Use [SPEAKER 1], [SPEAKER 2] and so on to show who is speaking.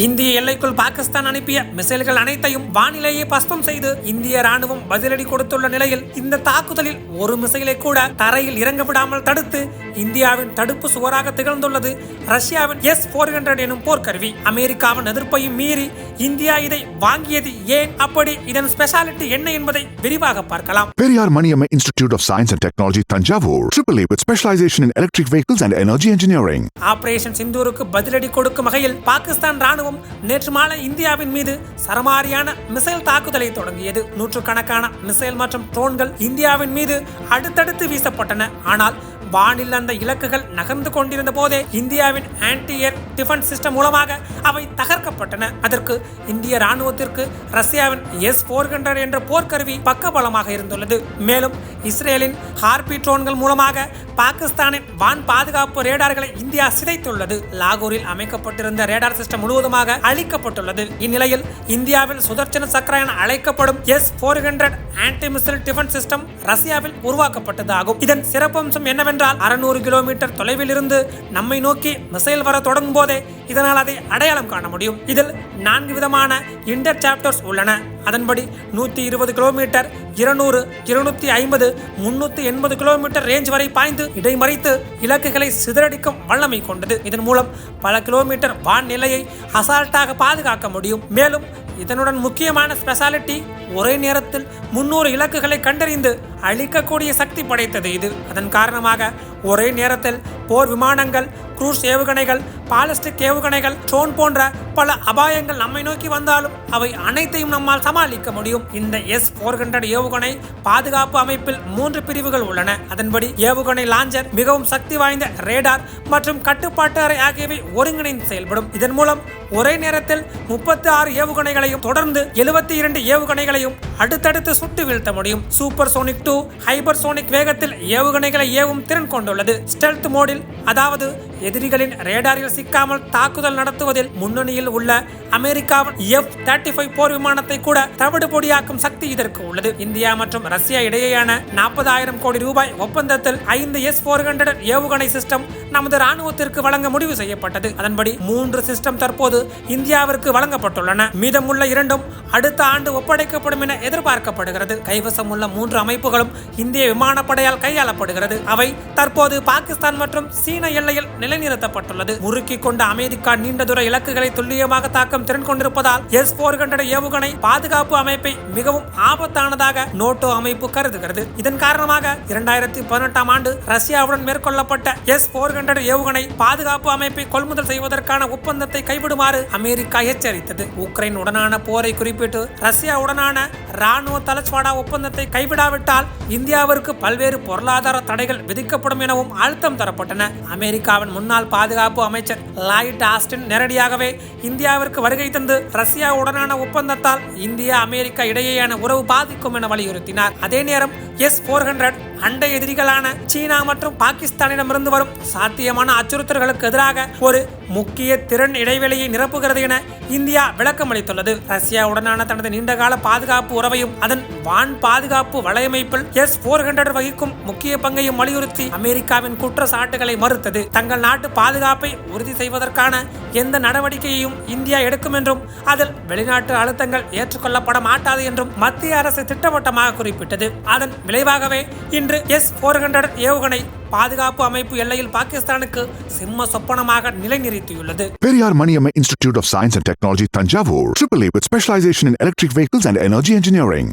[SPEAKER 1] இந்திய எல்லைக்குள் பாகிஸ்தான் அனுப்பிய மிசைல்கள் அனைத்தையும் வானிலேயே பஸ்தம் செய்து இந்திய ராணுவம் பதிலடி கொடுத்துள்ள நிலையில் இந்த தாக்குதலில் ஒரு மிசைலை கூட தரையில் இறங்க விடாமல் தடுத்து இந்தியாவின் தடுப்பு சுவராக திகழ்ந்துள்ளது ரஷ்யாவின் S-400 எனும் போர்க்கருவி. அமெரிக்காவின் எதிர்ப்பையும் மீறி இந்தியா இதை வாங்கியது ஏன், அப்படி இதன் ஸ்பெஷாலிட்டி என்ன என்பதை விரிவாக பார்க்கலாம்.
[SPEAKER 2] Periyar Maniamma Institute of Science and Technology, Tanjavur, AAA with specialization in electric vehicles and energy engineering.
[SPEAKER 1] Operation சிந்தூருக்கு பதிலடி கொடுக்கும் வகையில் பாகிஸ்தான் ராணுவம் நேற்று மாலை இந்தியாவின் மீது சரமாரியான மிசைல் தாக்குதலை தொடங்கியது. நூற்றுக்கணக்கான மிசைல் மற்றும் ட்ரோன்கள் இந்தியாவின் மீது அடுத்தடுத்து வீசப்பட்டன. ஆனால் வானில் அந்த இலக்குகள் நகர்ந்து கொண்டிருந்த போதே இந்தியாவின் ஆன்டி ஏர் டிஃபென்ஸ் சிஸ்டம் மூலமாக அவை தகர்க்கப்பட்டன. அதற்கு இந்திய ராணுவத்திற்கு ரஷ்யாவின் S-400 என்ற போர்க்கருவி பக்கபலமாக இருந்துள்ளது. மேலும் இஸ்ரேலின் ஹார்பி ட்ரோன்கள் மூலமாக பாகிஸ்தானின் வான் பாதுகாப்பு ரேடார்களை இந்தியா சிதைத்துள்ளது. லாகூரில் அமைக்கப்பட்டிருந்த ரேடார் சிஸ்டம் முழுவதுமாக அழிக்கப்பட்டுள்ளது. இந்நிலையில் இந்தியாவில் சுதர்சன சக்ரா என அழைக்கப்படும் S-400 anti missile defence system ரஷ்யாவில் உருவாக்கப்பட்டதாகும். இதன் சிறப்பம்சம் என்னவென்றால் 600 கிலோமீட்டர் தொலைவில் இருந்து நம்மை நோக்கி மிசைல் வர தொடங்கும் போதே இதனால் அதை அடையாளம் காண முடியும். இதில் 4 விதமான இன்டர்சாப்டர்ஸ் உள்ளன. அதன்படி 120 கிலோமீட்டர், 200, 250, 380 கிலோமீட்டர் ரேஞ்ச் வரை பாய்ந்து இடைமறித்து இலக்குகளை சிதறடிக்கும் வல்லமை கொண்டது. இதன் மூலம் பல கிலோமீட்டர் வான் நிலையை அசால்ட்டாக பாதுகாக்க முடியும். மேலும் இதனுடன் முக்கியமான ஸ்பெஷாலிட்டி, ஒரே நேரத்தில் 300 இலக்குகளை கண்டறிந்து அழிக்கக்கூடிய சக்தி படைத்தது இது. அதன் காரணமாக ஒரே நேரத்தில் போர் விமானங்கள், குரூஸ் ஏவுகணைகள், பாலிஸ்டிக் ஏவுகணைகள், ட்ரோன் போன்ற பல அபாயங்கள் நம்மை நோக்கி வந்தாலும் அவை அனைத்தையும் நம்மால் சமாளிக்க முடியும். இந்த S-400 ஏவுகணை பாதுகாப்பு அமைப்பில் 3 பிரிவுகள் உள்ளன. அதன்படி ஏவுகணை லாஞ்சர், மிகவும் சக்தி வாய்ந்த ரேடார் மற்றும் கட்டுப்பாட்டு அறை ஆகியவை ஒருங்கிணைந்து செயல்படும். இதன் மூலம் ஒரே நேரத்தில் 36 ஏவுகணைகளையும் தொடர்ந்து 72 ஏவுகணைகளையும் அடுத்தடுத்து சுட்டு வீழ்த்த முடியும். சூப்பர் சோனிக் 2 ஹைபர்சோனிக் வேகத்தில் ஏவுகணைகளை ஏவும் திறன் கொண்டுள்ளது. ஸ்டெல்த் மோடில், அதாவது எதிரிகளின் ரேடாரில் சிக்காமல் தாக்குதல் நடத்துவதில் முன்னணியில் உள்ள அமெரிக்காவின் F-35 போர் விமானத்தை கூட தவிடு பொடியாக்கும் சக்தி இதற்கு உள்ளது. இந்தியா மற்றும் ரஷ்யா இடையேயான 40,000 கோடி ரூபாய் ஒப்பந்தத்தில் 5 S-400 ஏவுகணை சிஸ்டம் நமது ராணுவத்திற்கு வழங்க முடிவு செய்யப்பட்டது. அதன்படி 3 சிஸ்டம் தற்போது இந்தியாவிற்கு வழங்கப்பட்டுள்ளன. மீதமுள்ள 2 அடுத்த ஆண்டு ஒப்படைக்கப்படும் என எதிர்பார்க்கப்படுகிறது. கைவசம் உள்ள 3 அமைப்புகளும் இந்திய விமானப்படையால் கையாளப்படுகிறது. அவை தற்போது பாகிஸ்தான் மற்றும் சீன எல்லையில் நிலைநிறுத்தப்பட்டுள்ளது. முறுக்கிக் கொண்ட அமெரிக்கா நீண்ட தூர இலக்குகளை துல்லியமாக தாக்கும் திறன் கொண்டிருப்பதால் S-400 ஏவுகணை பாதுகாப்பு அமைப்பை மிகவும் ஆபத்தானதாக நோட்டோ அமைப்பு கருதுகிறது. இதன் காரணமாக 2018ஆம் ஆண்டு ரஷ்யாவுடன் மேற்கொள்ளப்பட்ட S-400 ஏவுகணை பாதுகாப்பு அமைப்பை கொள்முதல் செய்வதற்கான ஒப்பந்தத்தை கைவிடுமாறு அமெரிக்கா எச்சரித்தது. உக்ரைன் உடனான போரை குறிப்பிட்டு ரஷ்யாவுடனான ராணுவ தளச்வாடா ஒப்பந்தத்தை கைவிடாவிட்டால் இந்தியாவிற்கு பல்வேறு பொருளாதார தடைகள் விதிக்கப்படும் எனவும் அழுத்தம் தரப்பட்டன. அமெரிக்காவின் முன்னாள் பாதுகாப்பு அமைச்சர் லாயிட் ஆஸ்டின் நேரடியாகவே இந்தியாவிற்கு வருகை தந்து ரஷ்யாவுடனான ஒப்பந்தத்தால் இந்தியா அமெரிக்கா இடையேயான உறவு பாதிக்கும் என வலியுறுத்தினார். அதே நேரம் S-400 அண்டை எதிரிகளான சீனா மற்றும் பாகிஸ்தானிடமிருந்து வரும் சாத்தியமான அச்சுறுத்தல்களுக்கு எதிராக ஒரு முக்கிய திறன் இடைவெளியை நிரப்புகிறது என இந்தியா விளக்கமளித்துள்ளது. ரஷ்யாவுடனான தனது நீண்டகால பாதுகாப்பு உறவையும் அதன் வான் பாதுகாப்பு வலையமைப்பில் S-400 வகிக்கும் முக்கிய பங்கையும் வலியுறுத்தி அமெரிக்காவின் குற்றச்சாட்டுகளை மறுத்தது. தங்கள் நாட்டு பாதுகாப்பை உறுதி செய்வதற்கான எந்த நடவடிக்கையையும் இந்தியா எடுக்கும் என்றும் அதில் வெளிநாட்டு அழுத்தங்கள் ஏற்றுக்கொள்ளப்பட மாட்டாது என்றும் மத்திய அரசு திட்டவட்டமாக குறிப்பிட்டது. அதன் விளைவாகவே இன்று S-400 ஏவுகணை பாதுகாப்பு அமைப்பு எல்லையில் பாகிஸ்தானுக்கு சிம்ம சொப்பனமாக நிலைநிறுத்தியுள்ளது.
[SPEAKER 2] Periyar Maniamma Institute of Science and Technology, Tanjavur, AAA with specialization in electric vehicles and energy engineering.